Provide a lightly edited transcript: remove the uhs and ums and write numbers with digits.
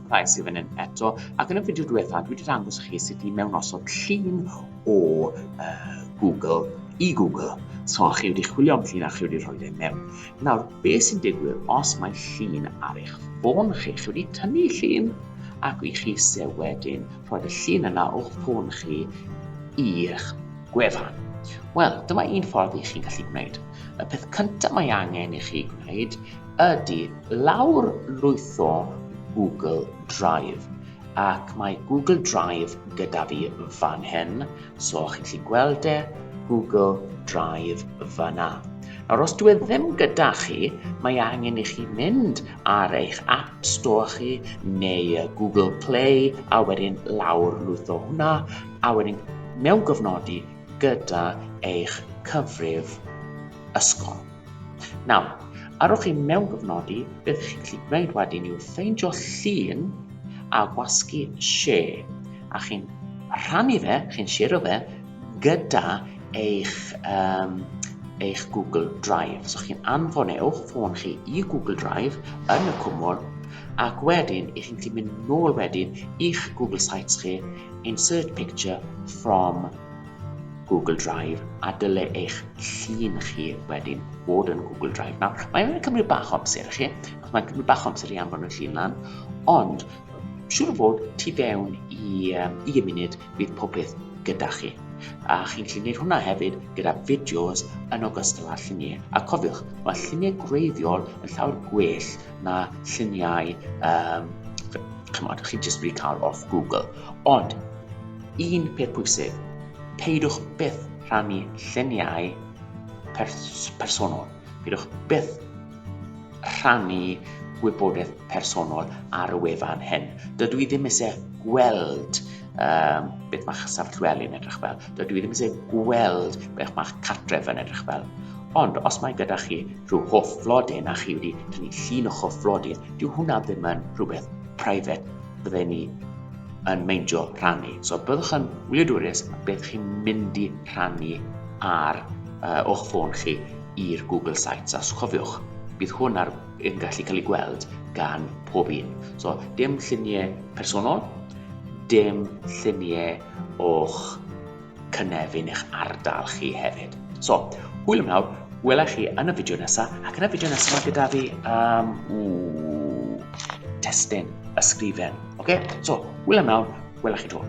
rhai sydd fan hyn eto. Ac yn y fideo diwethaf, dwi wedi dangos i chi sut i mewnosod llun o Google i Google. So, chi wedi chwilio am llun a chi wedi rhoi ei mewn. Nawr, beth sy'n digwydd os mae llun ar eich ffôn chi? Chi wedi tynnu llun ac i chi se wedyn rhoi y llun yna o'ch ffôn chi i'ch gwefan. Wel, dyma un ffordd i chi'n gallu gwneud. Y peth cyntaf mae angen i chi gwneud ydy lawr lwytho Google Drive. Ac mae Google Drive gyda fi fan hyn. So, chi'n gallu gweld Google Drive fyna. Nawr, os dwi ddim gyda chi, mae angen i chi mynd ar eich App Store chi neu Google Play a wedyn lawr lwytho hwnna a wedyn mewn gofnodi gyda eich cyfrif ysgol. Nawr, arwch chi mewn gofnodi, beth chi'n gallu gwneud wedyn yw ffeindio llun a gwasgu share. A chi'n rhannu fe, chi'n share fe gyda eich Google Drive. So chi'n anfon o'ch ffôn chi i Google Drive yn y cwmwl ac wedyn chi'n gallu mynd nôl wedyn i'ch Google Sites chi, insert picture from Google Drive a dyle eich llun chi wedyn bod yn Google Drive. Nawr, mae'n cymryd bach o amser i chi, mae'n cymryd bach o amser i anfon y llun lan, ond siŵr o fod tu fewn i 1 munud bydd popeth gyda chi. A chi'n gallu gwneud hwnna hefyd gyda fideos yn ogystal â lluniau. A cofiwch, mae lluniau gwreiddiol yn llawer gwell na lluniau chi'n just wedi cael off Google. Ond, un peth pwysig, peidwch byth rhannu lluniau personol. Peidwch byth rhannu gwybodaeth personol ar y wefan hyn. Dydw i ddim eisiau gweld beth mae'ch safle yn edrych fel. Dydw i ddim eisiau gweld beth mae'ch cartref yn edrych fel. Ond os mae gyda chi rhyw hoff flodyn a chi wedi tynnu llun o hoff flodyn, dyw hwnna ddim yn rhywbeth private bydden ni yn meindio rhannu. So, byddwch yn wyliadwrus beth chi'n mynd i rhannu ar o'ch ffôn chi i'r Google Sites. A cofiwch, bydd hwn yn gallu cael ei gweld gan pob un. So, dim lluniau personol, dim lluniau o'ch cynefin eich ardal chi hefyd. So, hwyl am nawr, welai chi yn y fideo nesaf, ac yn y fideo nesaf mae gyda fi testyn ysgrifen. Okay? So, hwyl am nawr, welai chi to.